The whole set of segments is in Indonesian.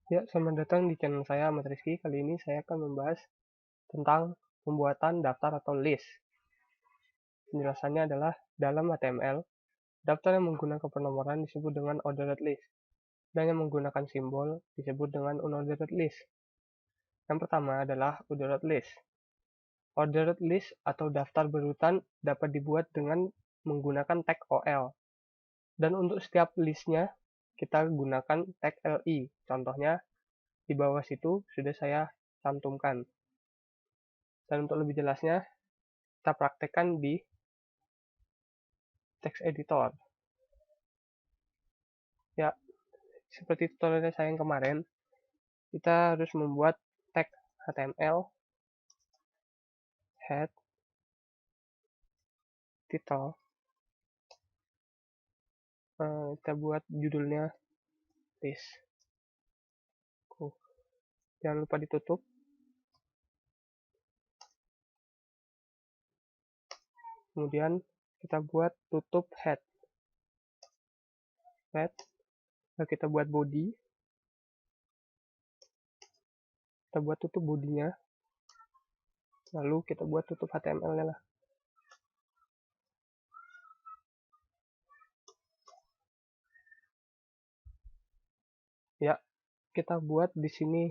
Ya, selamat datang di channel saya, Ahmad Rizky. Kali ini saya akan membahas tentang pembuatan daftar atau list. Penjelasannya adalah dalam HTML, daftar yang menggunakan penomoran disebut dengan ordered list, dan yang menggunakan simbol disebut dengan unordered list. Yang pertama adalah ordered list. Ordered list atau daftar berurutan dapat dibuat dengan menggunakan tag OL. Dan untuk setiap listnya, kita gunakan tag LI. Contohnya, di bawah situ sudah saya cantumkan. Dan untuk lebih jelasnya, kita praktekkan di text editor. Ya, seperti tutorial saya yang kemarin, kita harus membuat tag HTML, head, title. Kita buat judulnya list. Jangan lupa ditutup. Kemudian kita buat tutup head. Lalu kita buat body. Kita buat tutup bodinya. Lalu kita buat tutup HTML-nya lah. Ya, kita buat di sini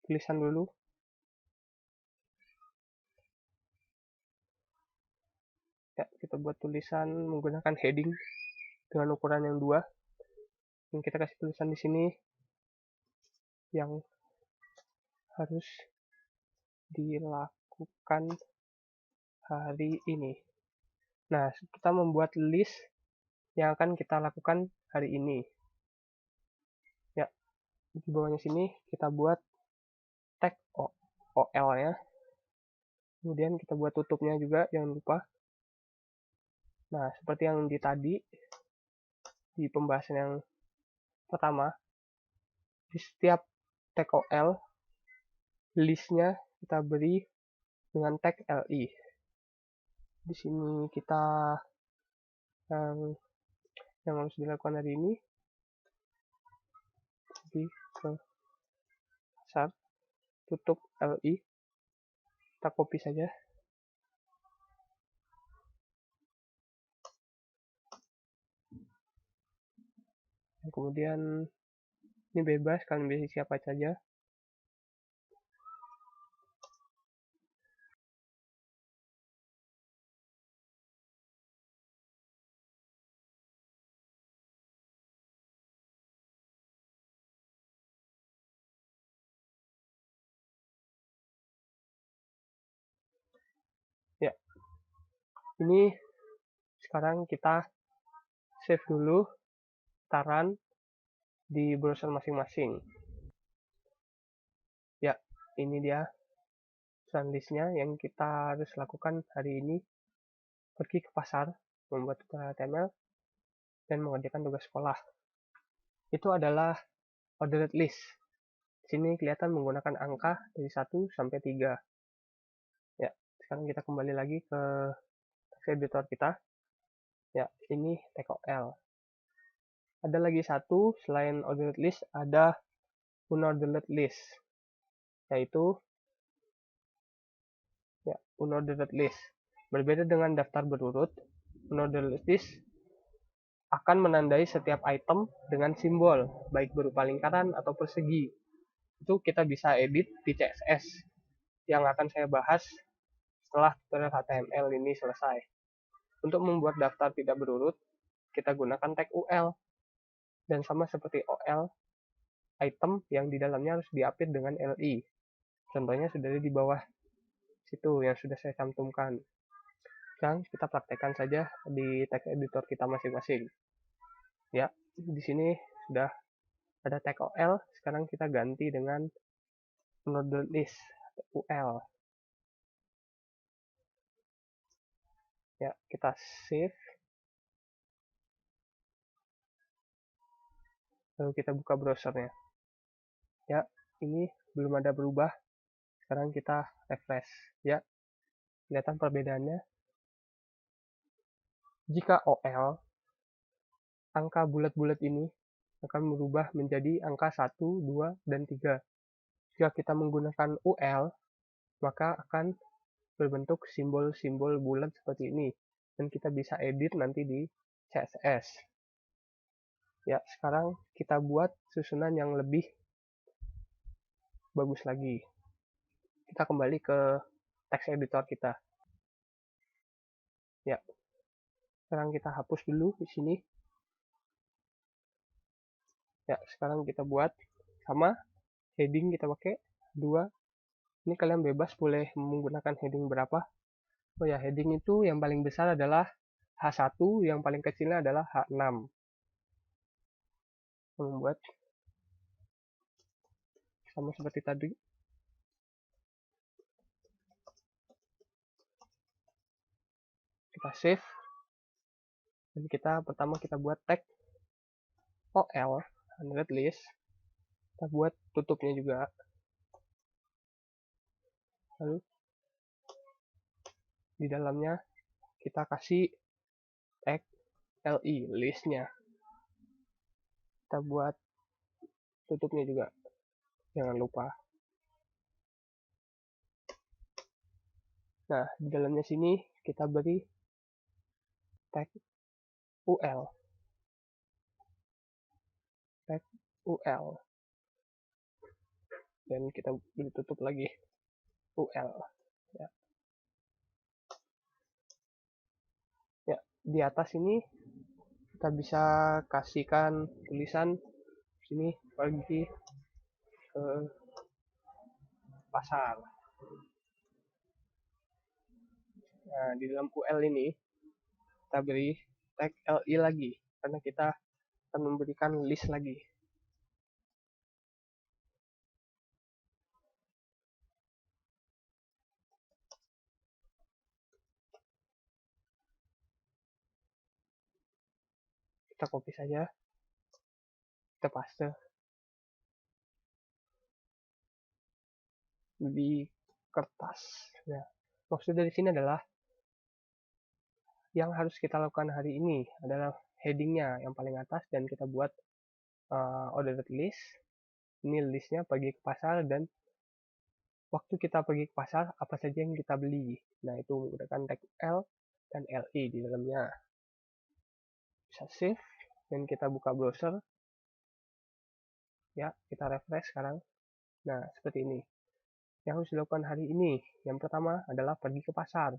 tulisan dulu. Ya, kita buat tulisan menggunakan heading dengan ukuran yang 2. Dan kita kasih tulisan di sini yang harus dilakukan hari ini. Nah, kita membuat list yang akan kita lakukan hari ini. Ya, di bawahnya sini kita buat tag OL ya. Kemudian kita buat tutupnya juga, jangan lupa. Nah, seperti yang tadi di pembahasan yang pertama, di setiap tag OL listnya kita beri dengan tag LI. Di sini kita yang harus dilakukan hari ini di ke start, tutup LI, kita copy saja. Dan kemudian ini bebas, kalian bisa siapa saja. Ya, ini sekarang kita save dulu taran di browser masing-masing. Ya, ini dia listnya yang kita harus lakukan hari ini. Pergi ke pasar, membuat tutorial HTML, dan mengerjakan tugas sekolah. Itu adalah ordered list. Di sini kelihatan menggunakan angka dari 1 sampai 3. Ya, sekarang kita kembali lagi ke text editor kita. Ya, ini TKL. Ada lagi satu, selain ordered list, ada unordered list. Yaitu ya, unordered list. Berbeda dengan daftar berurut, unordered list akan menandai setiap item dengan simbol, baik berupa lingkaran atau persegi. Itu kita bisa edit di CSS, yang akan saya bahas setelah tutorial HTML ini selesai. Untuk membuat daftar tidak berurut, kita gunakan tag UL. Dan sama seperti OL, item yang di dalamnya harus diupdate dengan LI. Contohnya sudah ada di bawah situ yang sudah saya cantumkan. Sekarang kita praktekkan saja di text editor kita masing-masing. Ya, di sini sudah ada tag OL, sekarang kita ganti dengan unordered list UL. Ya, kita save. Lalu kita buka browsernya. Ya, ini belum ada berubah. Sekarang kita refresh. Ya, kelihatan perbedaannya. Jika OL, angka bulat-bulat ini akan berubah menjadi angka 1, 2, dan 3. Jika kita menggunakan UL, maka akan berbentuk simbol-simbol bulat seperti ini. Dan kita bisa edit nanti di CSS. Ya, sekarang kita buat susunan yang lebih bagus lagi. Kita kembali ke text editor kita. Ya, sekarang kita hapus dulu di sini. Ya, sekarang kita buat sama heading kita pakai 2. Ini kalian bebas boleh menggunakan heading berapa. Oh ya, heading itu yang paling besar adalah H1, yang paling kecilnya adalah H6. Membuat sama seperti tadi. Kita save. Dan pertama kita buat tag OL, unread list. Kita buat tutupnya juga. Lalu di dalamnya kita kasih tag LI, listnya. Kita buat tutupnya juga. Jangan lupa. Nah, di dalamnya sini kita beri tag UL. Tag UL. Dan kita beri tutup lagi UL. Ya. Ya, di atas ini kita bisa kasihkan tulisan sini pergi ke pasar. Nah, di dalam UL ini kita beri tag LI lagi karena kita akan memberikan list lagi. Kita copy saja, kita paste di kertas. Nah, maksud dari sini adalah yang harus kita lakukan hari ini adalah headingnya yang paling atas dan kita buat ordered list. Ini listnya pergi ke pasar dan waktu kita pergi ke pasar apa saja yang kita beli. Nah, itu menggunakan tag L dan LI di dalamnya. Bisa save dan kita buka browser. Ya, kita refresh sekarang. Nah, seperti ini. Yang harus dilakukan hari ini, yang pertama adalah pergi ke pasar.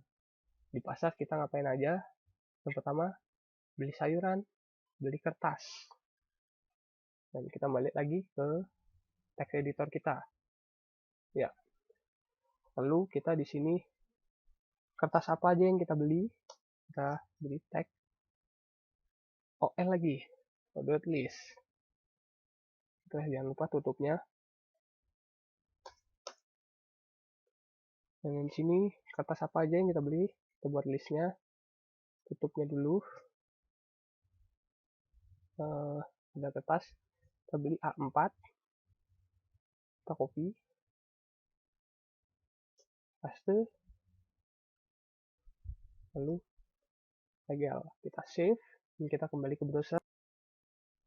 Di pasar kita ngapain aja? Yang pertama, beli sayuran, beli kertas. Dan kita balik lagi ke text editor kita. Ya. Lalu kita di sini kertas apa aja yang kita beli? Kita beri tag OL lagi, ordered list. Terus jangan lupa tutupnya. Dan di sini kertas apa aja yang kita beli? Kita buat listnya. Tutupnya dulu. Ada kertas. Kita beli A4. Kita copy. Paste. Lalu legal. Kita save. Dan kita kembali ke browser.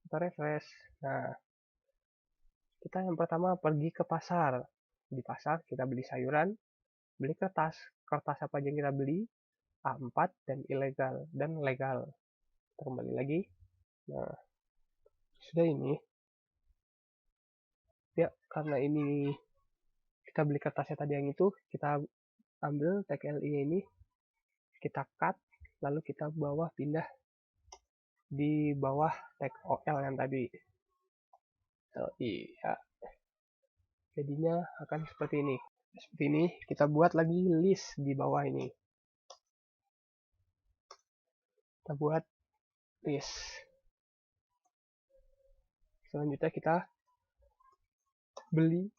Kita refresh. Nah, kita yang pertama pergi ke pasar. Di pasar kita beli sayuran, beli kertas. Kertas apa aja yang kita beli? A4 dan ilegal dan legal. Kita kembali lagi. Nah, sudah ini. Ya, karena ini kita beli kertasnya tadi yang itu, kita ambil tag LI ini, kita cut, lalu kita pindah di bawah tag OL yang tadi. LI, ya. Jadinya akan seperti ini. Seperti ini, kita buat lagi list di bawah ini. Kita buat list. Selanjutnya kita beli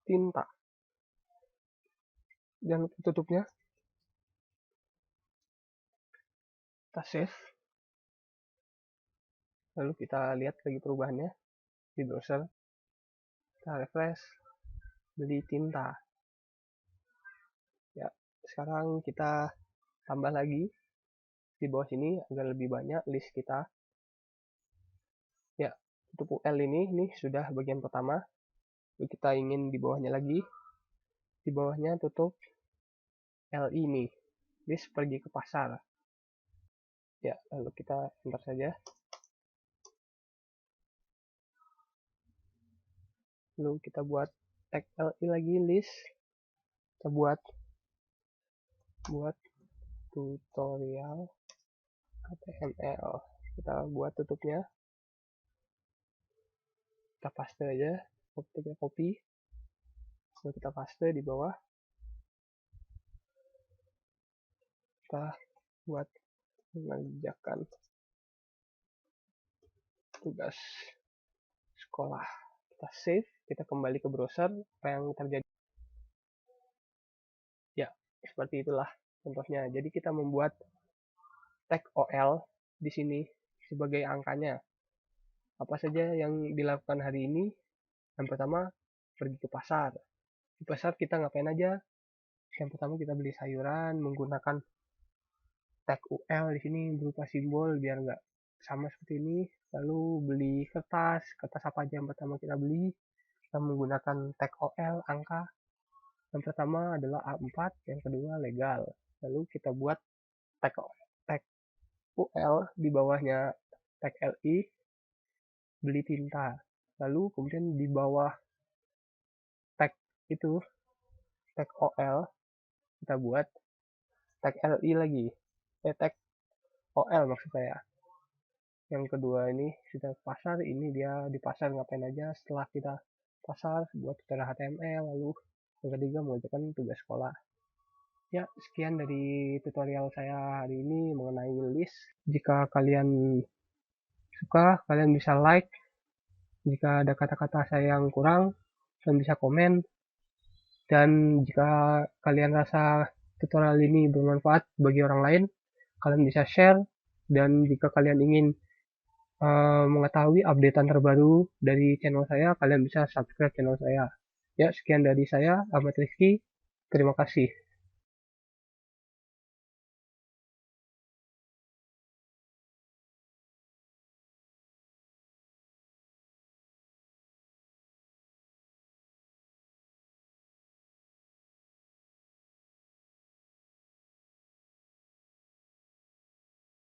tinta. Dan tutupnya. Kita save. Lalu kita lihat lagi perubahannya di browser. Kita refresh. Beli tinta. Ya, sekarang kita tambah lagi di bawah sini agar lebih banyak list kita. Ya, tutup UL ini sudah bagian pertama. Lalu kita ingin di bawahnya lagi, di bawahnya tutup LI nih, list pergi ke pasar. Ya, lalu kita enter saja. Lalu kita buat tag LI lagi, list. Kita buat tutorial HTML. Kita buat tutupnya. Kita paste aja, copy. Lalu kita paste di bawah. Kita buat mengerjakan tugas sekolah. Kita save, kita kembali ke browser. Apa yang terjadi? Ya, seperti itulah contohnya. Jadi kita membuat tag OL di sini sebagai angkanya. Apa saja yang dilakukan hari ini? Yang pertama, pergi ke pasar. Di pasar kita ngapain aja? Yang pertama kita beli sayuran menggunakan tag UL di sini berupa simbol biar nggak sama seperti ini. Lalu beli kertas apa aja yang pertama kita beli? Kita menggunakan tag OL angka. Yang pertama adalah A4, yang kedua legal. Lalu kita buat tag UL di bawahnya tag LI, beli tinta. Lalu kemudian di bawah tag itu, tag OL, kita buat tag LI lagi. Tag OL maksud saya. Yang kedua ini sudah pasar, ini dia di pasar ngapain aja setelah kita pasar, buat tutorial HTML. Lalu yang ketiga mengerjakan tugas sekolah. Ya, sekian dari tutorial saya hari ini mengenai list. Jika kalian suka, kalian bisa like. Jika ada kata-kata saya yang kurang, kalian bisa komen. Dan jika kalian rasa tutorial ini bermanfaat bagi orang lain, kalian bisa share. Dan jika kalian ingin mengetahui updatean terbaru dari channel saya, kalian bisa subscribe channel saya. Ya, sekian dari saya, Ahmad Rizky. Terima kasih.